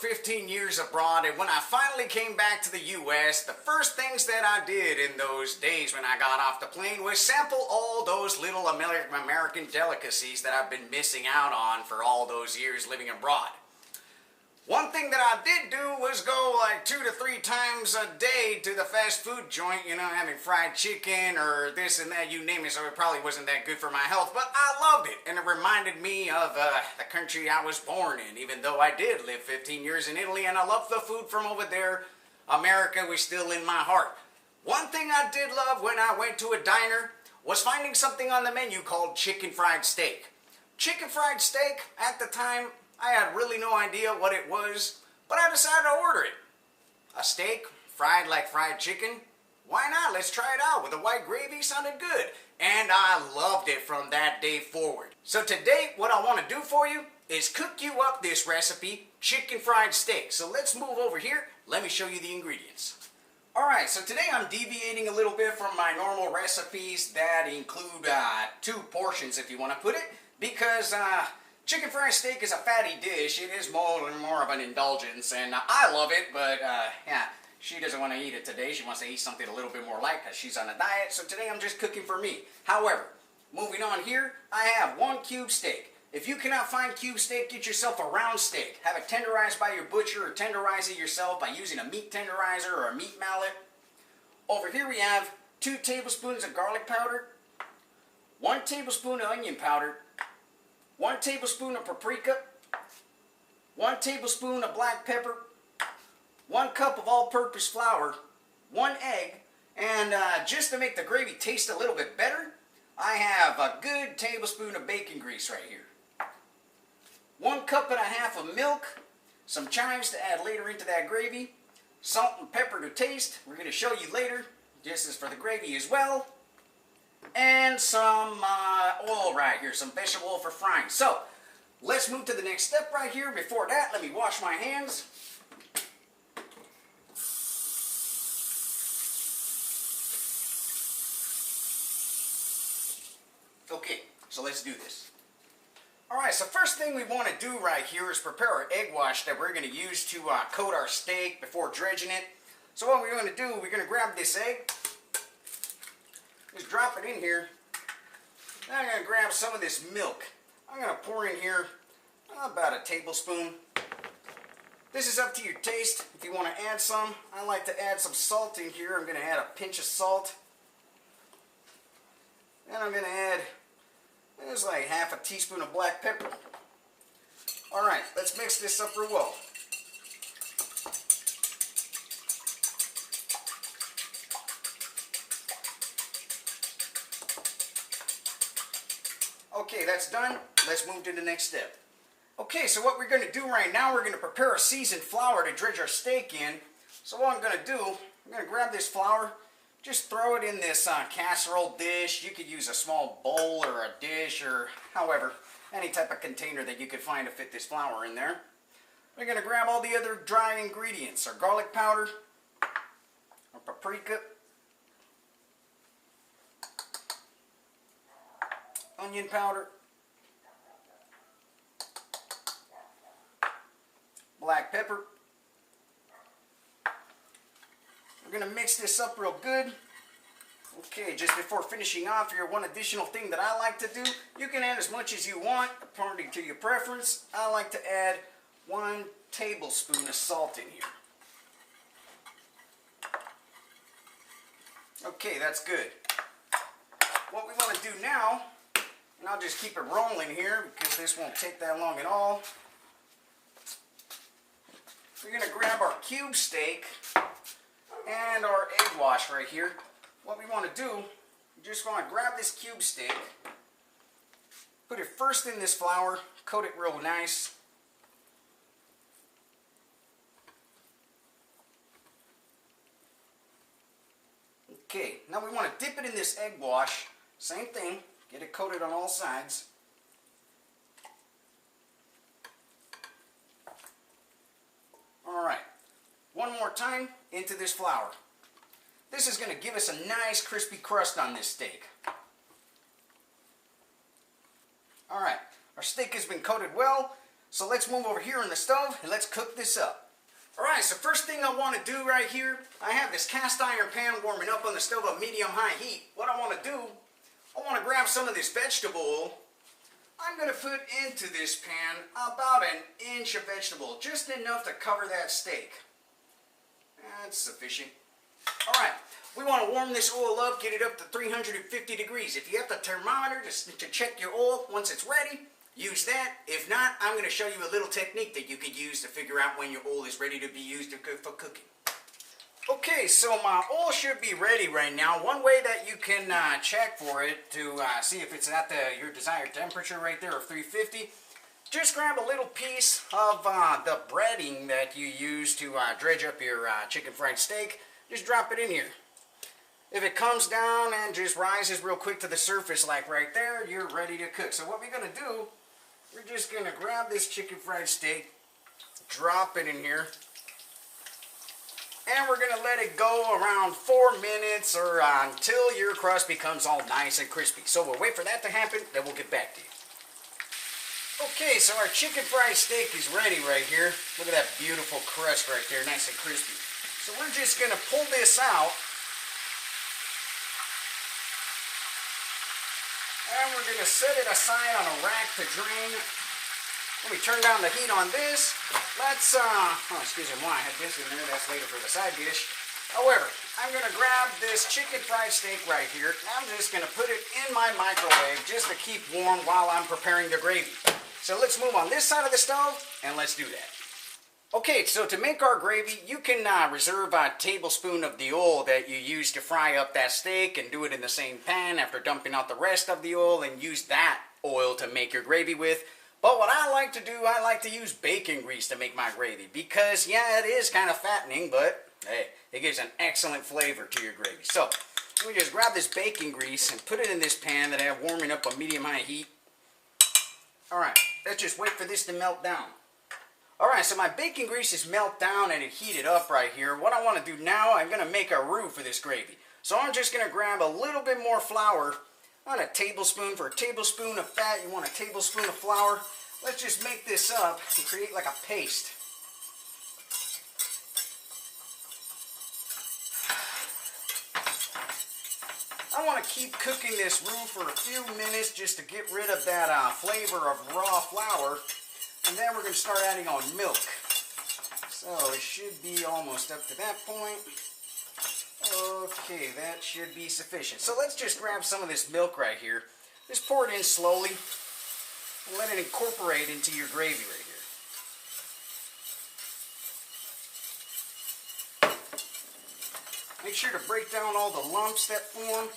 15 years abroad, and when I finally came back to the U.S., the first things that I did in those days when I got off the plane was sample all those little American delicacies that I've been missing out on for all those years living abroad. One thing that I did do was go like 2 to 3 times a day to the fast food joint, you know, having fried chicken or this and that, you name it, so it probably wasn't that good for my health, but I loved it, and it reminded me of the country I was born in. Even though I did live 15 years in Italy and I love the food from over there, America was still in my heart. One thing I did love when I went to a diner was finding something on the menu called chicken fried steak. Chicken fried steak, at the time, I had really no idea what it was, but I decided to order it. A steak, fried like fried chicken? Why not? Let's try it out with a white gravy. Sounded good. And I loved it from that day forward. So today, what I want to do for you is cook you up this recipe, chicken fried steak. So let's move over here. Let me show you the ingredients. Alright, so today I'm deviating a little bit from my normal recipes that include 2 portions, if you want to put it, because chicken fried steak is a fatty dish. It is more of an indulgence, and I love it, but yeah, she doesn't want to eat it today. She wants to eat something a little bit more light because she's on a diet, so today I'm just cooking for me. However, moving on here, I have 1 cube steak. If you cannot find cube steak, get yourself a round steak. Have it tenderized by your butcher or tenderize it yourself by using a meat tenderizer or a meat mallet. Over here we have 2 tablespoons of garlic powder, 1 tablespoon of onion powder, 1 tablespoon of paprika, 1 tablespoon of black pepper, 1 cup of all-purpose flour, 1 egg, and just to make the gravy taste a little bit better, I have a good tablespoon of bacon grease right here. 1 cup and a half of milk, some chives to add later into that gravy, salt and pepper to taste. We're going to show you later. This is for the gravy as well. And some oil right here, some vegetable oil for frying. So, let's move to the next step right here. Before that, let me wash my hands. Okay, so let's do this. Alright, so first thing we want to do right here is prepare our egg wash that we're going to use to coat our steak before dredging it. So what we're going to do, we're going to grab this egg, just drop it in here. Then I'm going to grab some of this milk. I'm going to pour in here about a tablespoon. This is up to your taste if you want to add some. I like to add some salt in here. I'm going to add a pinch of salt. Then I'm going to add, there's like half a teaspoon of black pepper. Alright, let's mix this up real well. Okay, that's done. Let's move to the next step. Okay, so what we're going to do right now, we're going to prepare a seasoned flour to dredge our steak in. So what I'm going to do, I'm going to grab this flour, just throw it in this casserole dish. You could use a small bowl or a dish or however, any type of container that you could find to fit this flour in there. We're going to grab all the other dry ingredients, our garlic powder, our paprika, onion powder, black pepper. We're going to mix this up real good. Okay, just before finishing off here, one additional thing that I like to do, you can add as much as you want according to your preference. I like to add 1 tablespoon of salt in here. Okay, that's good. What we want to do now, and I'll just keep it rolling here because this won't take that long at all. We're going to grab our cube steak and our egg wash right here. What we want to do, we just want to grab this cube steak, put it first in this flour, coat it real nice. Okay, now we want to dip it in this egg wash. Same thing, get it coated on all sides. Alright, one more time into this flour. This is going to give us a nice crispy crust on this steak. Alright, our steak has been coated well, So let's move over here on the stove and let's cook this up. Alright, so first thing I want to do right here, I have this cast iron pan warming up on the stove at medium-high heat. What I want to do, I want to grab some of this vegetable oil. I'm going to put into this pan about an inch of vegetable, just enough to cover that steak. That's sufficient. Alright, we want to warm this oil up, get it up to 350 degrees. If you have the thermometer to check your oil once it's ready, use that. If not, I'm going to show you a little technique that you could use to figure out when your oil is ready to be used for cooking. Okay, so my oil should be ready right now. One way that you can check for it to see if it's at your desired temperature right there of 350, just grab a little piece of the breading that you use to dredge up your chicken fried steak. Just drop it in here. If it comes down and just rises real quick to the surface like right there, you're ready to cook. So what we're going to do, we're just going to grab this chicken fried steak, drop it in here, and we're going to let it go around 4 minutes or until your crust becomes all nice and crispy. So we'll wait for that to happen, then we'll get back to you. Okay, so our chicken fried steak is ready right here. Look at that beautiful crust right there, nice and crispy. So we're just going to pull this out. And we're going to set it aside on a rack to drain. Let me turn down the heat on this. Let's, oh, excuse me, why I had this in there. That's later for the side dish. However, I'm going to grab this chicken fried steak right here. I'm just going to put it in my microwave just to keep warm while I'm preparing the gravy. So let's move on this side of the stove and let's do that. Okay, so to make our gravy, you can reserve a tablespoon of the oil that you use to fry up that steak and do it in the same pan after dumping out the rest of the oil and use that oil to make your gravy with. But what I like to do, I like to use bacon grease to make my gravy because, yeah, it is kind of fattening, but hey, it gives an excellent flavor to your gravy. So, let me just grab this bacon grease and put it in this pan that I have warming up on medium-high heat. Alright, let's just wait for this to melt down. Alright, so my bacon grease is melt down and it heated up right here. What I want to do now, I'm going to make a roux for this gravy. So I'm just going to grab a little bit more flour. On a tablespoon. For a tablespoon of fat, you want a tablespoon of flour. Let's just make this up and create like a paste. I want to keep cooking this roux for a few minutes just to get rid of that flavor of raw flour. And then we're going to start adding on milk. So it should be almost up to that point. Okay, that should be sufficient. So let's just grab some of this milk right here. Just pour it in slowly and let it incorporate into your gravy right here. Make sure to break down all the lumps that form.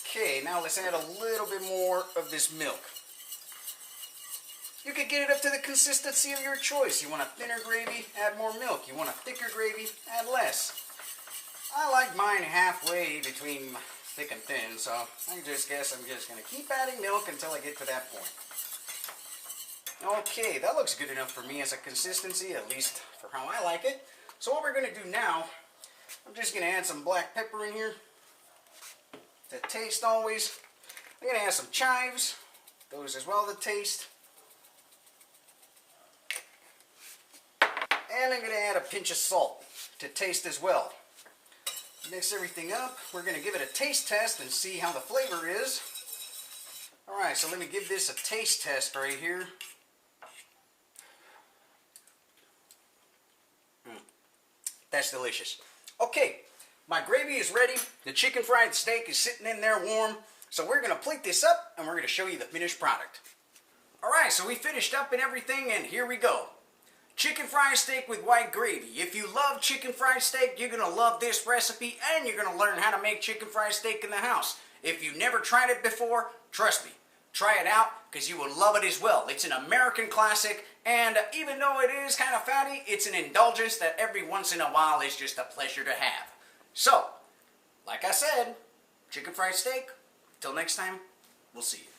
Okay, now let's add a little bit more of this milk. You could get it up to the consistency of your choice. You want a thinner gravy, add more milk. You want a thicker gravy, add less. I like mine halfway between thick and thin, so I just guess I'm just going to keep adding milk until I get to that point. Okay, that looks good enough for me as a consistency, at least for how I like it. So what we're going to do now, I'm just going to add some black pepper in here. To taste always. I'm going to add some chives. Those as well to taste. And I'm going to add a pinch of salt to taste as well. Mix everything up. We're going to give it a taste test and see how the flavor is. Alright, so let me give this a taste test right here. That's delicious. Okay, my gravy is ready. The chicken fried steak is sitting in there warm. So we're going to plate this up and we're going to show you the finished product. Alright, so we finished up and everything and here we go. Chicken fried steak with white gravy. If you love chicken fried steak, you're going to love this recipe and you're going to learn how to make chicken fried steak in the house. If you've never tried it before, trust me, try it out because you will love it as well. It's an American classic and even though it is kind of fatty, it's an indulgence that every once in a while is just a pleasure to have. So, like I said, chicken fried steak. Till next time, we'll see you.